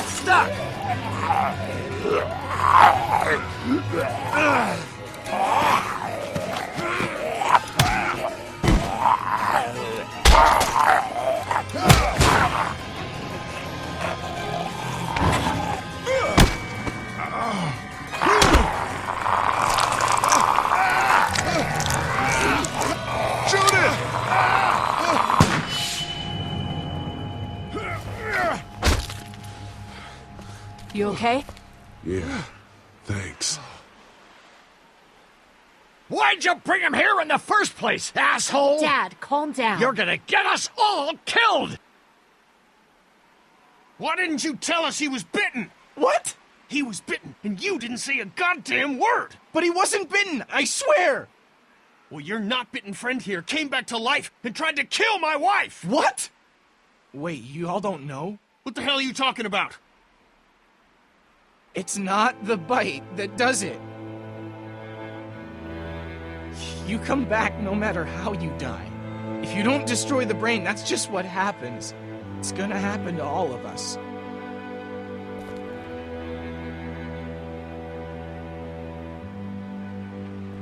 Stop! You okay? Yeah, thanks. Why'd you bring him here in the first place, asshole? Dad, calm down. You're gonna get us all killed! Why didn't you tell us he was bitten? What? He was bitten, and you didn't say a goddamn word! But he wasn't bitten, I swear! Well, your not-bitten friend here came back to life and tried to kill my wife! What? Wait, you all don't know? What the hell are you talking about? It's not the bite that does it. You come back no matter how you die. If you don't destroy the brain, that's just what happens. It's gonna happen to all of us.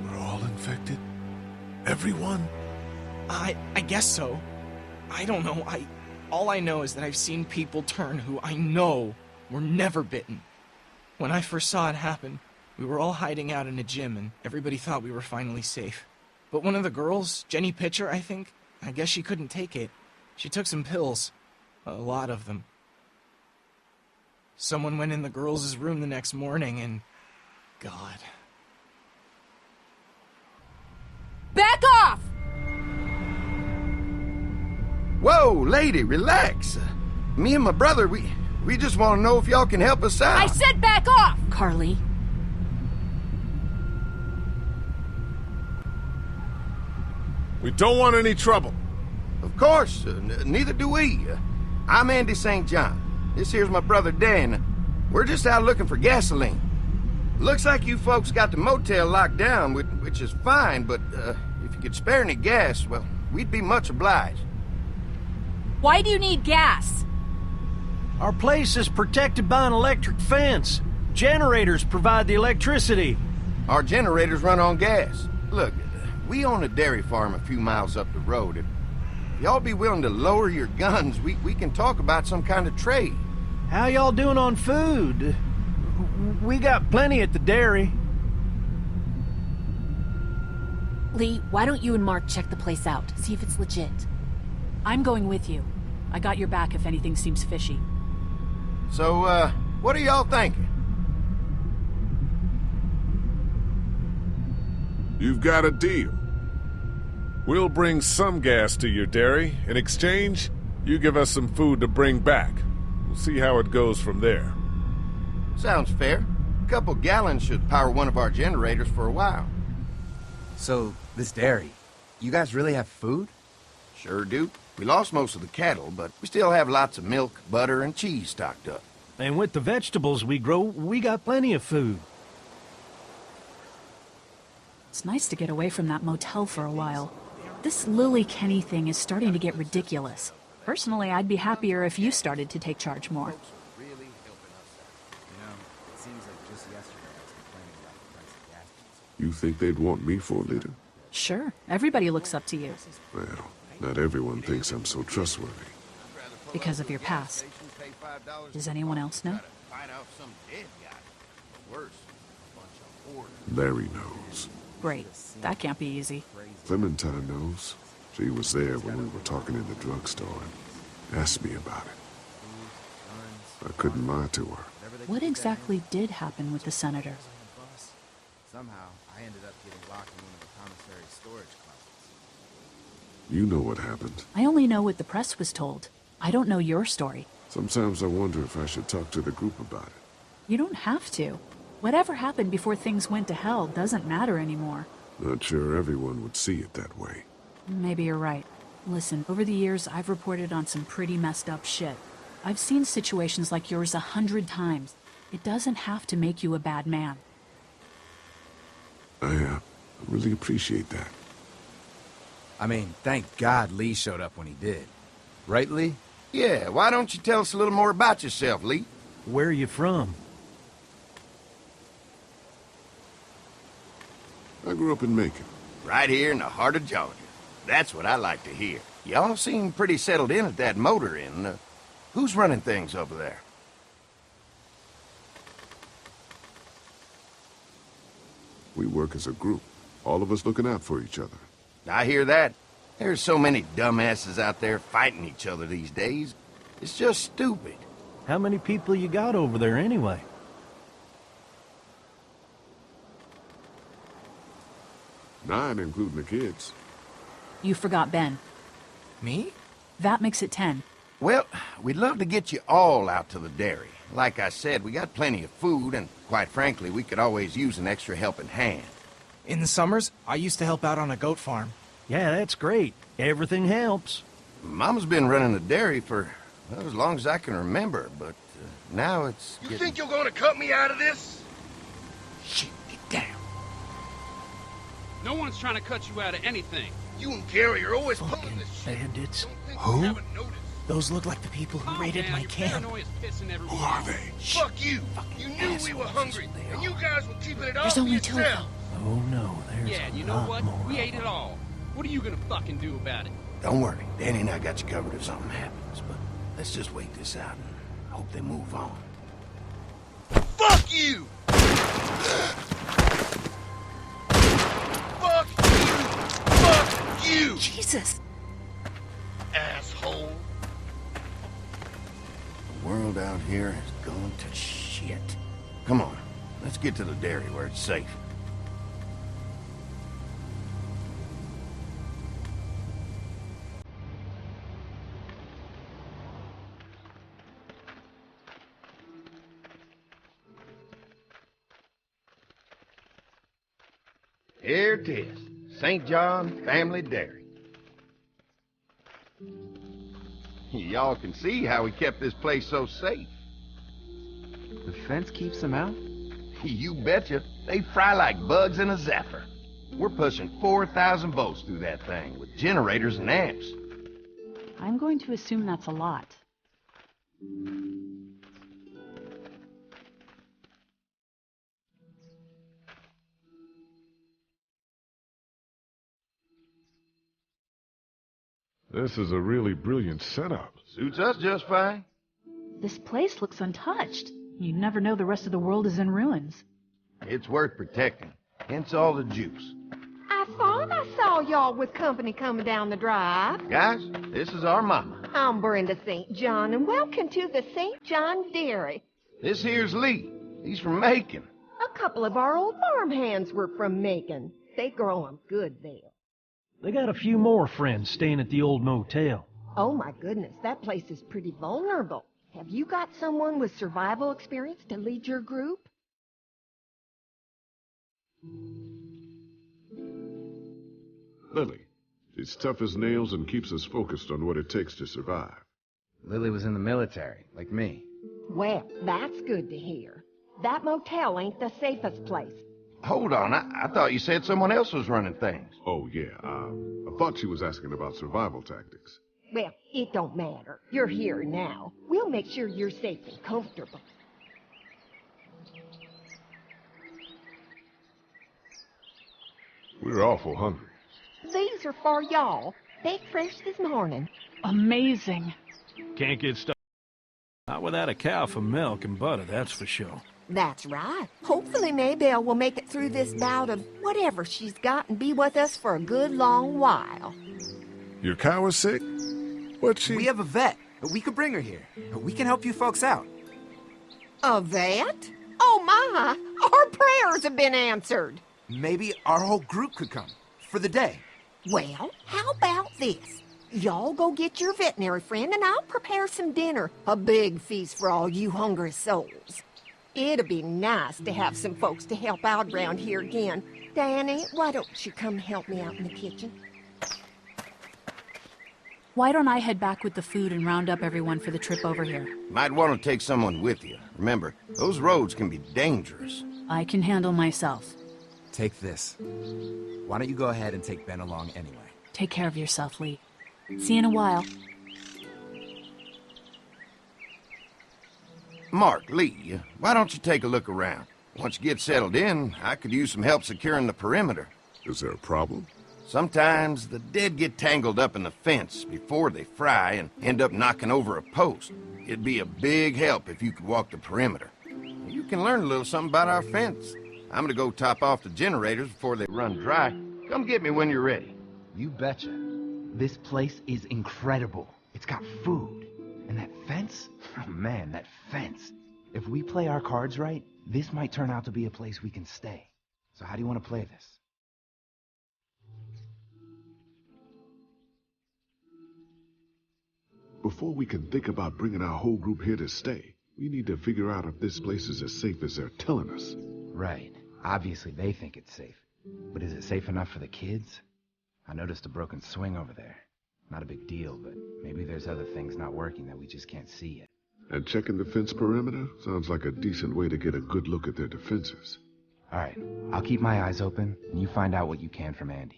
We're all infected? Everyone? I guess so. I don't know. All I know is that I've seen people turn who I know were never bitten. When I first saw it happen, we were all hiding out in a gym and everybody thought we were finally safe. But one of the girls, Jenny Pitcher, I think, I guess she couldn't take it. She took some pills. A lot of them. Someone went in the girls' room the next morning and... God. Back off! Whoa, lady, relax. Me and my brother, we just want to know if y'all can help us out. I said back off! Carly. We don't want any trouble. Of course, neither do we. I'm Andy St. John. This here's my brother Dan. We're just out looking for gasoline. Looks like you folks got the motel locked down, which is fine, but if you could spare any gas, well, we'd be much obliged. Why do you need gas? Our place is protected by an electric fence. Generators provide the electricity. Our generators run on gas. Look, we own a dairy farm a few miles up the road. If y'all be willing to lower your guns, we can talk about some kind of trade. How y'all doing on food? We got plenty at the dairy. Lee, why don't you and Mark check the place out, see if it's legit? I'm going with you. I got your back if anything seems fishy. So, what are y'all thinking? You've got a deal. We'll bring some gas to your dairy. In exchange, you give us some food to bring back. We'll see how it goes from there. Sounds fair. A couple gallons should power one of our generators for a while. So, this dairy, you guys really have food? Sure do. We lost most of the cattle, but we still have lots of milk, butter, and cheese stocked up. And with the vegetables we grow, we got plenty of food. It's nice to get away from that motel for a while. This Lily Kenny thing is starting to get ridiculous. Personally, I'd be happier if you started to take charge more. You think they'd want me for a leader? Sure, everybody looks up to you. Well, not everyone thinks I'm so trustworthy. Because of your past. Does anyone else know? Larry knows. Great. That can't be easy. Clementine knows. She was there when we were talking in the drugstore and asked me about it. I couldn't lie to her. What exactly did happen with the senator? Somehow, I ended up getting locked in one of the commissary's storage closets. You know what happened. I only know what the press was told. I don't know your story. Sometimes I wonder if I should talk to the group about it. You don't have to. Whatever happened before things went to hell doesn't matter anymore. Not sure everyone would see it that way. Maybe you're right. Listen, over the years, I've reported on some pretty messed up shit. I've seen situations like yours 100 times. It doesn't have to make you a bad man. I really appreciate that. I mean, thank God Lee showed up when he did. Right, Lee? Yeah, why don't you tell us a little more about yourself, Lee? Where are you from? I grew up in Macon. Right here in the heart of Georgia. That's what I like to hear. Y'all seem pretty settled in at that motor inn. Who's running things over there? We work as a group, all of us looking out for each other. I hear that. There's so many dumbasses out there fighting each other these days. It's just stupid. How many people you got over there anyway? 9, including the kids. You forgot Ben. Me? That makes it 10. Well, we'd love to get you all out to the dairy. Like I said, we got plenty of food, and quite frankly, we could always use an extra helping hand. In the summers, I used to help out on a goat farm. Yeah, that's great. Everything helps. Mama's been running the dairy for, well, as long as I can remember, but now it's You think you're gonna cut me out of this? Shit, get down. No one's trying to cut you out of anything. You and Gary are always pulling this shit. Bandits. Don't think Who? we haven't noticed. Those look like the people who Calm raided down, my your camp. paranoia's pissing everywhere. Who are they? Fuck you. You knew we were assholes, hungry, they and you are. guys were keeping it all There's for only 2 of yourself. them. Oh no, there's Yeah, a you know lot what? more We of ate it all. What are you gonna fucking do about it? Don't worry, Danny and I got you covered if something happens, but let's just wait this out and hope they move on. Fuck you! Fuck you! Fuck you! Jesus! Asshole! The world out here has gone to shit. Come on, let's get to the dairy where it's safe. Here it is, St. John Family Dairy. Y'all can see how we kept this place so safe. The fence keeps them out? You betcha. They fry like bugs in a zephyr. We're pushing 4,000 volts through that thing with generators and amps. I'm going to assume that's a lot. This is a really brilliant setup. Suits us just fine. This place looks untouched. You never know the rest of the world is in ruins. It's worth protecting. Hence all the juice. I thought I saw y'all with company coming down the drive. Guys, this is our mama. I'm Brenda St. John, and welcome to the St. John Dairy. This here's Lee. He's from Macon. A couple of our old farmhands were from Macon. They grow 'em good there. They got a few more friends staying at the old motel. Oh my goodness, that place is pretty vulnerable. Have you got someone with survival experience to lead your group? Lily. She's tough as nails and keeps us focused on what it takes to survive. Lily was in the military, like me. Well, that's good to hear. That motel ain't the safest place. Hold on, I thought you said someone else was running things. Oh, yeah, I thought she was asking about survival tactics. Well, it don't matter. You're here now. We'll make sure you're safe and comfortable. We're awful hungry. These are for y'all. Baked fresh this morning. Amazing. Can't get stuck. Not without a cow for milk and butter, that's for sure. That's right. Hopefully Maybelle will make it through this bout of whatever she's got and be with us for a good long while. Your cow is sick? What's she? We have a vet. We could bring her here. We can help you folks out. A vet? Oh my! Our prayers have been answered. Maybe our whole group could come. For the day. Well, how about this? Y'all go get your veterinary friend and I'll prepare some dinner. A big feast for all you hungry souls. It'd be nice to have some folks to help out around here again. Danny, why don't you come help me out in the kitchen? Why don't I head back with the food and round up everyone for the trip over here? Might want to take someone with you. Remember, those roads can be dangerous. I can handle myself. Take this. Why don't you go ahead and take Ben along anyway? Take care of yourself, Lee. See you in a while. Mark, Lee, why don't you take a look around? Once you get settled in, I could use some help securing the perimeter. Is there a problem? Sometimes the dead get tangled up in the fence before they fry and end up knocking over a post. It'd be a big help if you could walk the perimeter. You can learn a little something about our fence. I'm gonna go top off the generators before they run dry. Come get me when you're ready. You betcha. This place is incredible. It's got food. And that fence? Oh man, that fence. If we play our cards right, this might turn out to be a place we can stay. So how do you want to play this? Before we can think about bringing our whole group here to stay, we need to figure out if this place is as safe as they're telling us. Right. Obviously they think it's safe. But is it safe enough for the kids? I noticed a broken swing over there. Not a big deal, but maybe there's other things not working that we just can't see yet. And checking the fence perimeter sounds like a decent way to get a good look at their defenses. All right, I'll keep my eyes open, and you find out what you can from Andy.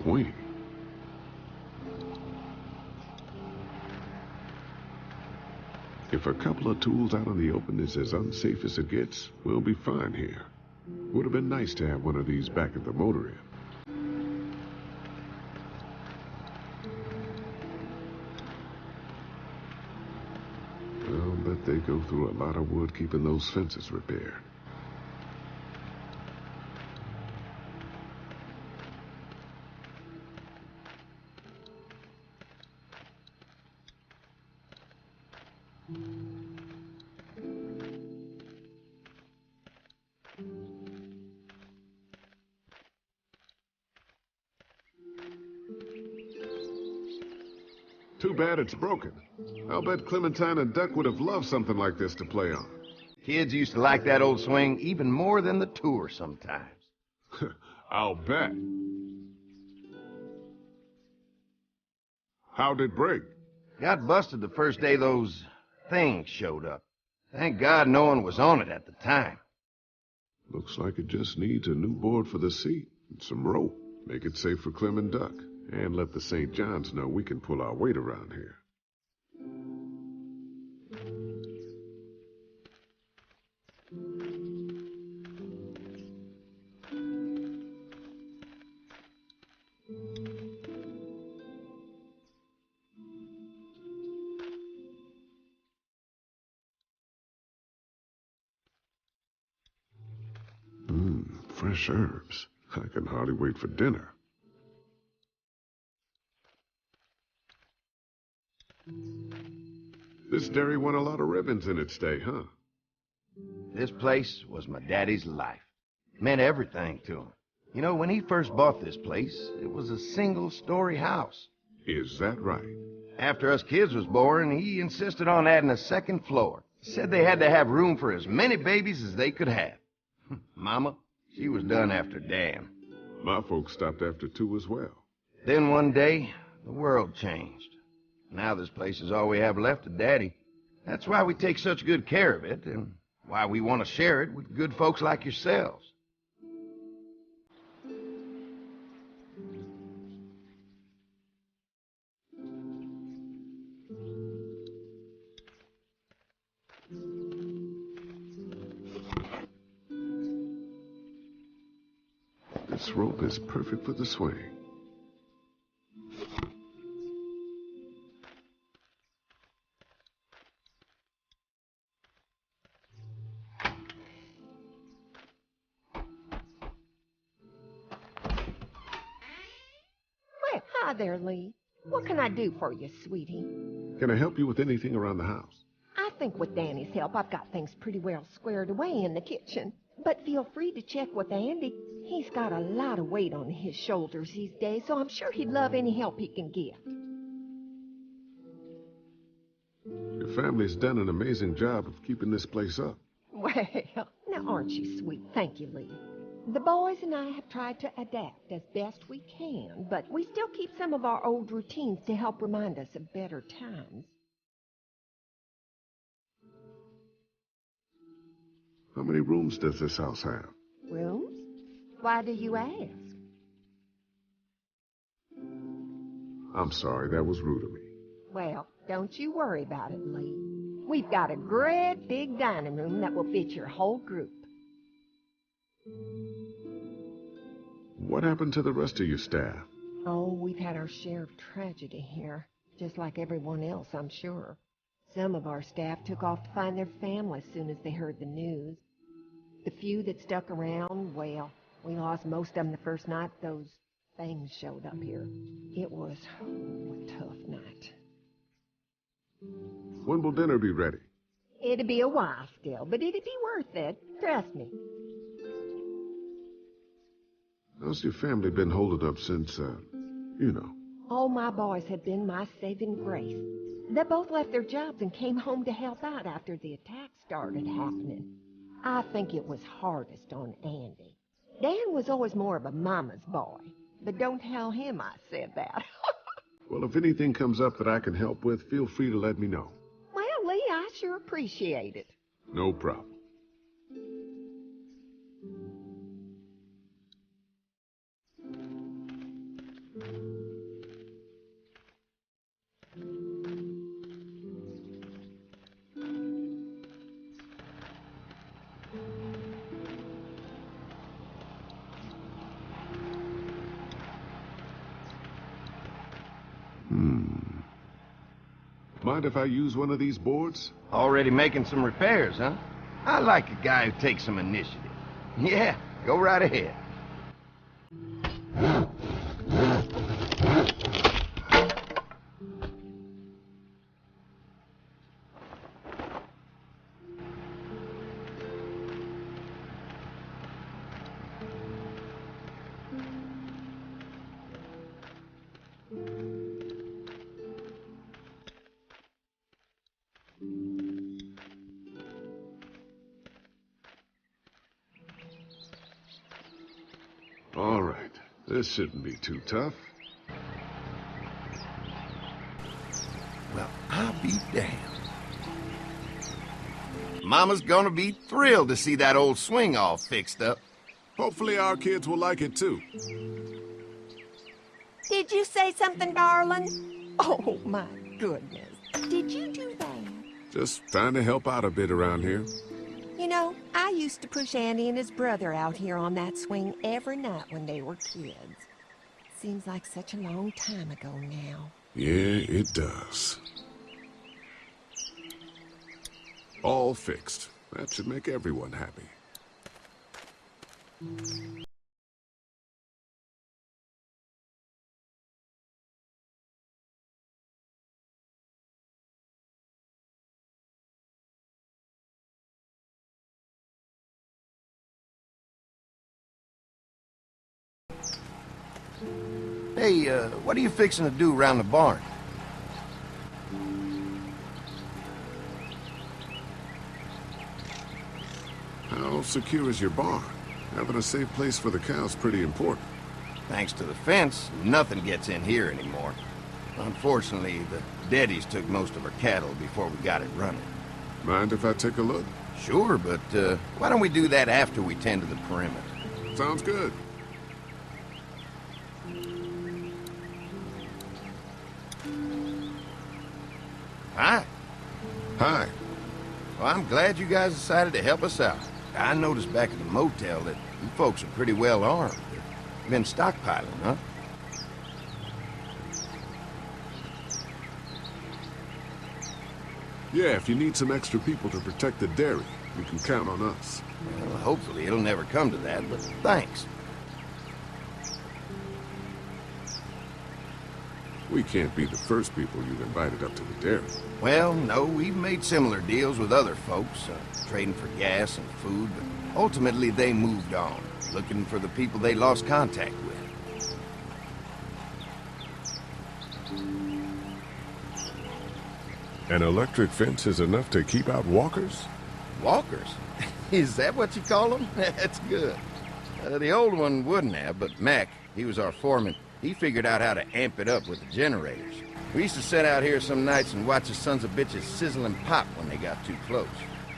Wing. If a couple of tools out in the open is as unsafe as it gets, we'll be fine here. Would have been nice to have one of these back at the motor inn. I'll bet they go through a lot of wood keeping those fences repaired. Too bad it's broken. I'll bet Clementine and Duck would have loved something like this to play on. Kids used to like that old swing even more than the tour sometimes. I'll bet. How'd it break? Got busted the first day those things showed up. Thank God no one was on it at the time. Looks like it just needs a new board for the seat and some rope. Make it safe for Clem and Duck. And let the St. John's know we can pull our weight around here. Fresh herbs. I can hardly wait for dinner. This dairy won a lot of ribbons in its day, huh? This place was my daddy's life. Meant everything to him. You know, when he first bought this place, it was a single-story house. Is that right? After us kids was born, he insisted on adding a second floor. Said they had to have room for as many babies as they could have. Mama, she was done after Dan. My folks stopped after 2 as well. Then one day, the world changed. Now this place is all we have left of Daddy. That's why we take such good care of it, and why we want to share it with good folks like yourselves. This rope is perfect for the swing. Well, hi there, Lee. What can I do for you, sweetie? Can I help you with anything around the house? I think with Danny's help, I've got things pretty well squared away in the kitchen. But feel free to check with Andy. He's got a lot of weight on his shoulders these days, so I'm sure he'd love any help he can get. Your family's done an amazing job of keeping this place up. Well, now aren't you sweet? Thank you, Lee. The boys and I have tried to adapt as best we can, but we still keep some of our old routines to help remind us of better times. How many rooms does this house have? Rooms? Why do you ask? I'm sorry, that was rude of me. Well, don't you worry about it, Lee. We've got a great big dining room that will fit your whole group. What happened to the rest of your staff? Oh, we've had our share of tragedy here, just like everyone else, I'm sure. Some of our staff took off to find their families as soon as they heard the news. The few that stuck around, well, we lost most of them the first night those things showed up here. It was a tough night. When will dinner be ready? It'll be a while still, but it'll be worth it. Trust me. How's your family been holding up since, you know? All my boys have been my saving grace. They both left their jobs and came home to help out after the attack started happening. I think it was hardest on Andy. Dan was always more of a mama's boy, but don't tell him I said that. Well, if anything comes up that I can help with, feel free to let me know. Well, Lee, I sure appreciate it. No problem. Mind if I use one of these boards? Already making some repairs, huh? I like a guy who takes some initiative. Yeah, go right ahead. All right, this shouldn't be too tough. Well, I'll be damned. Mama's gonna be thrilled to see that old swing all fixed up. Hopefully our kids will like it too. Did you say something, darling? Oh, my goodness. Did you do that? Just trying to help out a bit around here. You know, I used to push Andy and his brother out here on that swing every night when they were kids. Seems like such a long time ago now. Yeah, it does. All fixed. That should make everyone happy. Hey, what are you fixing to do around the barn? How secure is your barn? Having a safe place for the cows pretty important. Thanks to the fence, nothing gets in here anymore. Unfortunately, the Daddies took most of our cattle before we got it running. Mind if I take a look? Sure, but why don't we do that after we tend to the perimeter? Sounds good. Hi. Hi. Well, I'm glad you guys decided to help us out. I noticed back at the motel that you folks are pretty well armed. You've been stockpiling, huh? Yeah, if you need some extra people to protect the dairy, you can count on us. Well, hopefully it'll never come to that, but thanks. We can't be the first people you've invited up to the dairy. Well, no, we've made similar deals with other folks, trading for gas and food, but ultimately they moved on, looking for the people they lost contact with. An electric fence is enough to keep out walkers? Walkers? Is that what you call them? That's good. The old one wouldn't have, but Mac, he was our foreman. He figured out how to amp it up with the generators. We used to sit out here some nights and watch the sons of bitches sizzle and pop when they got too close.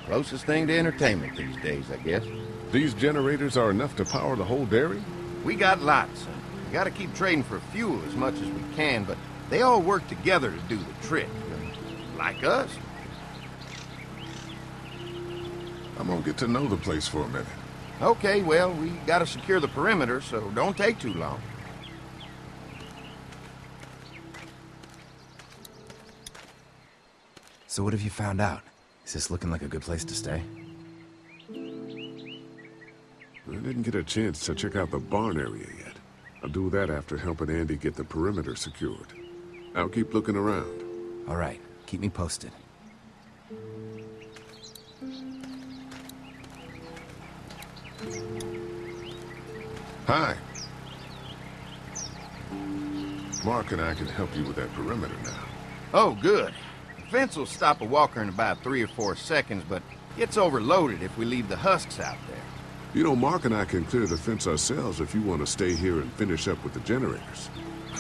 Closest thing to entertainment these days, I guess. These generators are enough to power the whole dairy? We got lots, and we gotta keep trading for fuel as much as we can, but they all work together to do the trick. Like us. I'm gonna get to know the place for a minute. Okay, well, we gotta secure the perimeter, so don't take too long. So what have you found out? Is this looking like a good place to stay? I didn't get a chance to check out the barn area yet. I'll do that after helping Andy get the perimeter secured. I'll keep looking around. All right, keep me posted. Hi. Mark and I can help you with that perimeter now. Oh, good. The fence will stop a walker in about 3 or 4 seconds, but gets overloaded if we leave the husks out there. You know, Mark and I can clear the fence ourselves if you want to stay here and finish up with the generators.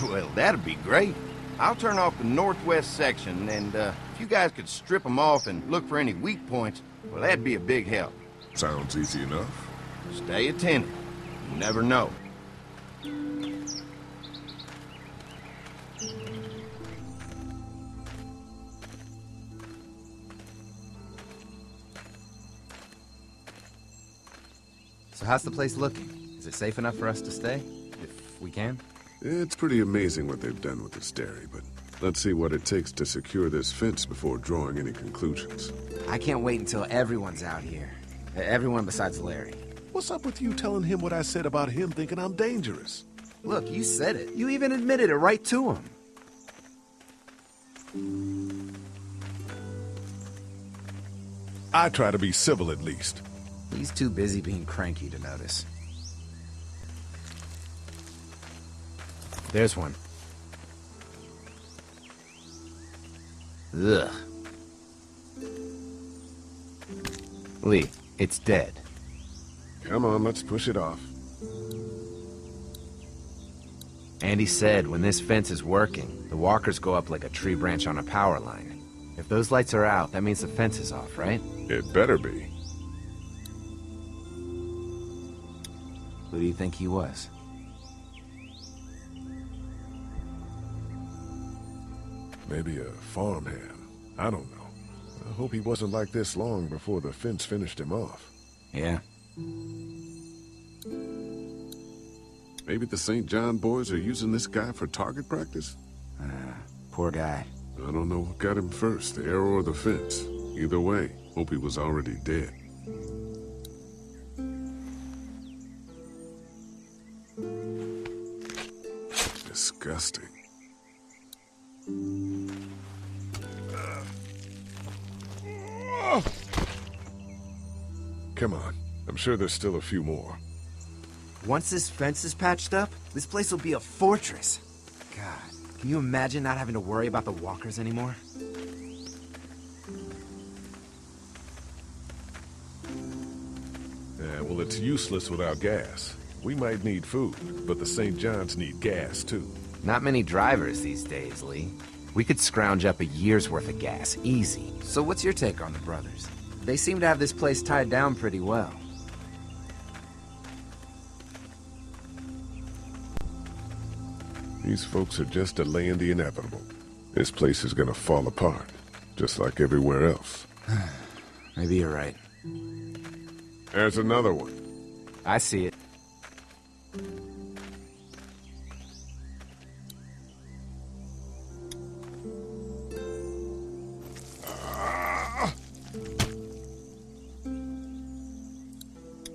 Well, that'd be great. I'll turn off the northwest section, and if you guys could strip them off and look for any weak points, well, that'd be a big help. Sounds easy enough. Stay attentive. You never know. So how's the place looking? Is it safe enough for us to stay? If we can? It's pretty amazing what they've done with this dairy, but let's see what it takes to secure this fence before drawing any conclusions. I can't wait until everyone's out here. Everyone besides Larry. What's up with you telling him what I said about him thinking I'm dangerous? Look, you said it. You even admitted it right to him. I try to be civil at least. He's too busy being cranky to notice. There's one. Ugh. Lee, it's dead. Come on, let's push it off. Andy said when this fence is working, the walkers go up like a tree branch on a power line. If those lights are out, that means the fence is off, right? It better be. Who do you think he was? Maybe a farmhand. I don't know. I hope he wasn't like this long before the fence finished him off. Yeah. Maybe the St. John boys are using this guy for target practice? Poor guy. I don't know what got him first, the arrow or the fence. Either way, hope he was already dead. Disgusting. Come on. I'm sure there's still a few more. Once this fence is patched up, this place will be a fortress. God, can you imagine not having to worry about the walkers anymore? Yeah, well, it's useless without gas. We might need food, but the St. John's need gas, too. Not many drivers these days, Lee. We could scrounge up a year's worth of gas, easy. So what's your take on the brothers? They seem to have this place tied down pretty well. These folks are just delaying the inevitable. This place is gonna fall apart, just like everywhere else. Maybe you're right. There's another one. I see it.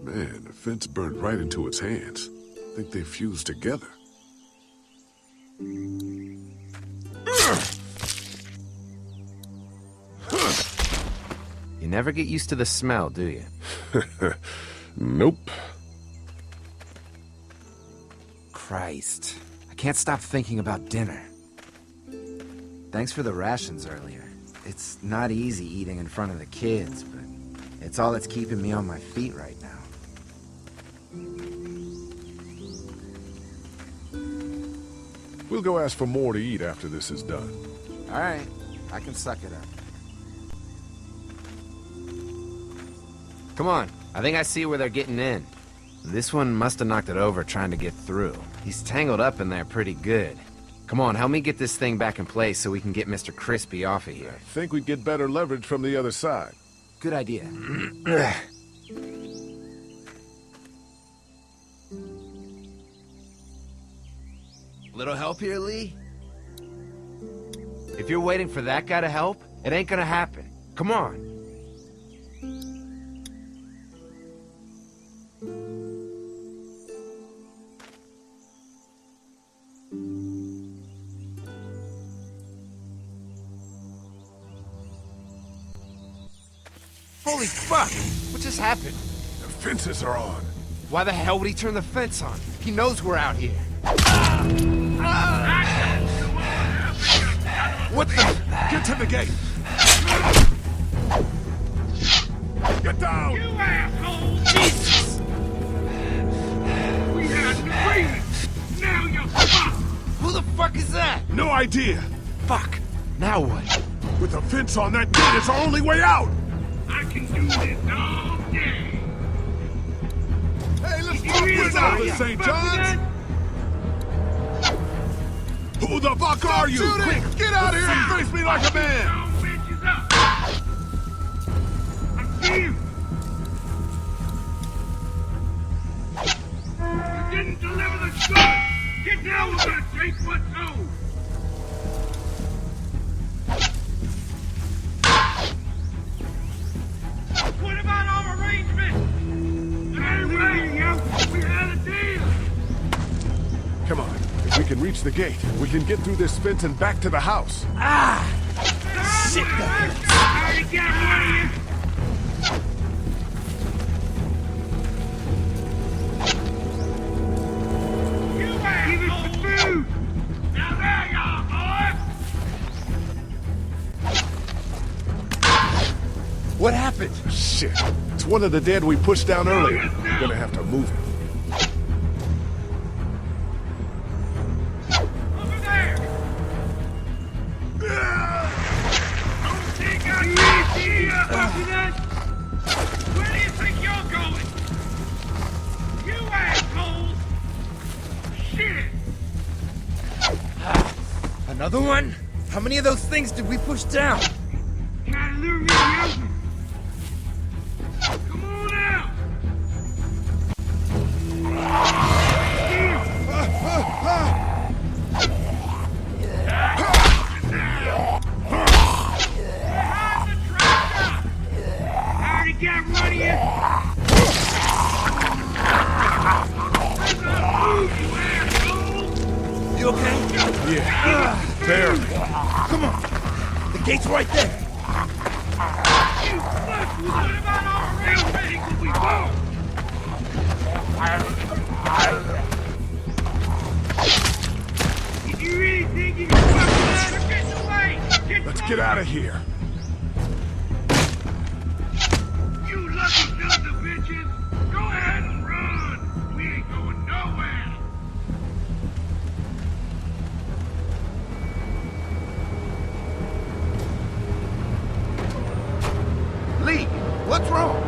Man, the fence burned right into its hands. I think they fused together. You never get used to the smell, do you? Nope. Christ. I can't stop thinking about dinner. Thanks for the rations earlier. It's not easy eating in front of the kids, but it's all that's keeping me on my feet right now. We'll go ask for more to eat after this is done. All right, I can suck it up. Come on, I think I see where they're getting in. This one must have knocked it over trying to get through. He's tangled up in there pretty good. Come on, help me get this thing back in place so we can get Mr. Crispy off of here. I think we'd get better leverage from the other side. Good idea. Little help here, Lee? If you're waiting for that guy to help, it ain't gonna happen. Come on. Holy fuck! What just happened? The fences are on. Why the hell would he turn the fence on? He knows we're out here. What the? Get to the gate! Get down! You asshole! Jesus! We had an agreement! Now you're fucked! Who the fuck is that? No idea! Fuck! Now what? With the fence on, that gate is our only way out! I can do this all day! Hey, let's talk this out of St. John's! Who the fuck are you? Quick, get out here and face me like a man! I see you! You didn't deliver the goods! Get down, we're gonna take what's owed! What about our arrangement? Anyway, we had a deal! Come on. If we can reach the gate, we can get through this fence and back to the house. Ah! Shit! I already got one of you! You ass! Give us the food! Now there you are, boy! What happened? Shit. It's one of the dead we pushed down earlier. We're gonna have to move him. Where do you think you're going? You assholes! Shit! Another one? How many of those things did we push down? Try to lure me out. Come on out! Get rid of you! You okay? Yeah. There. Come on. The gate's right there. You fuck! What about our arrangement? Could we go? If you really think you can fuck with us, get away! Let's get out of here. Lucky sons of bitches! Go ahead and run! We ain't going nowhere! Lee, what's wrong?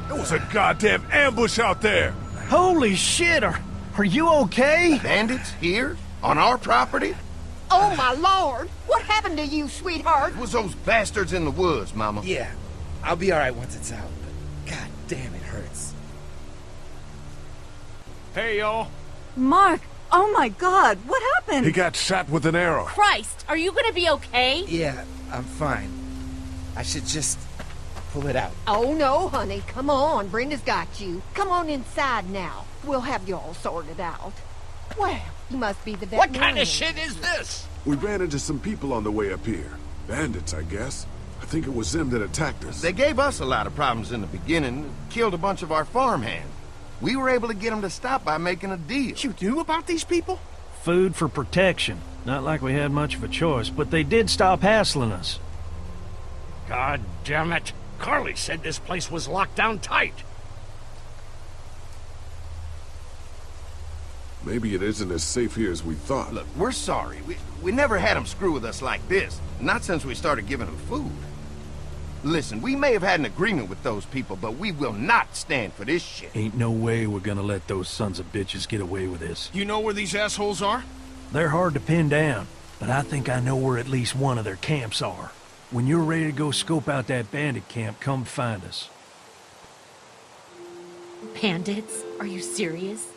There was a goddamn ambush out there! Holy shit, are you okay? Bandits here? On our property? Oh, my lord! What happened to you, sweetheart? It was those bastards in the woods, Mama. Yeah, I'll be alright once it's out, but god damn, it hurts. Hey, y'all. Mark! Oh my god, what happened? He got shot with an arrow. Christ, are you gonna be okay? Yeah, I'm fine. I should just pull it out. Oh, no, honey. Come on. Brenda's got you. Come on inside now. We'll have you all sorted out. Well, he must be the veterinarian. What kind of shit is this? We ran into some people on the way up here. Bandits, I guess. I think it was them that attacked us. They gave us a lot of problems in the beginning, killed a bunch of our farmhands. We were able to get them to stop by making a deal. You knew about these people? Food for protection. Not like we had much of a choice, but they did stop hassling us. God damn it. Carly said this place was locked down tight. Maybe it isn't as safe here as we thought. Look, we're sorry. We never had them screw with us like this. Not since we started giving them food. Listen, we may have had an agreement with those people, but we will not stand for this shit. Ain't no way we're gonna let those sons of bitches get away with this. You know where these assholes are? They're hard to pin down, but I think I know where at least one of their camps are. When you're ready to go scope out that bandit camp, come find us. Bandits? Are you serious?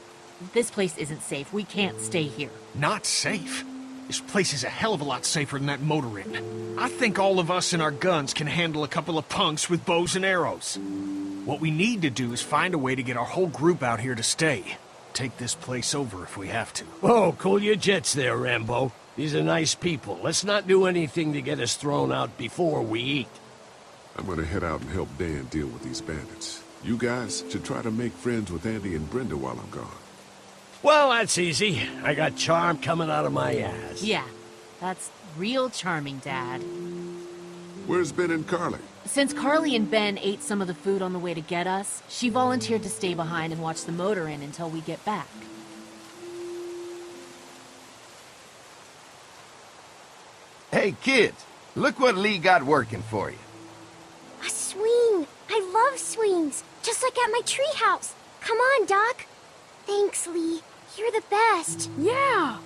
This place isn't safe. We can't stay here. Not safe? This place is a hell of a lot safer than that motor inn. I think all of us and our guns can handle a couple of punks with bows and arrows. What we need to do is find a way to get our whole group out here to stay. Take this place over if we have to. Oh, cool your jets there, Rambo. These are nice people. Let's not do anything to get us thrown out before we eat. I'm gonna head out and help Dan deal with these bandits. You guys should try to make friends with Andy and Brenda while I'm gone. Well, that's easy. I got charm coming out of my ass. Yeah, that's real charming, Dad. Where's Ben and Carly? Since Carly and Ben ate some of the food on the way to get us, she volunteered to stay behind and watch the motor inn until we get back. Hey, kids, look what Lee got working for you. A swing! I love swings! Just like at my treehouse! Come on, Doc! Thanks, Lee. You're the best. Yeah,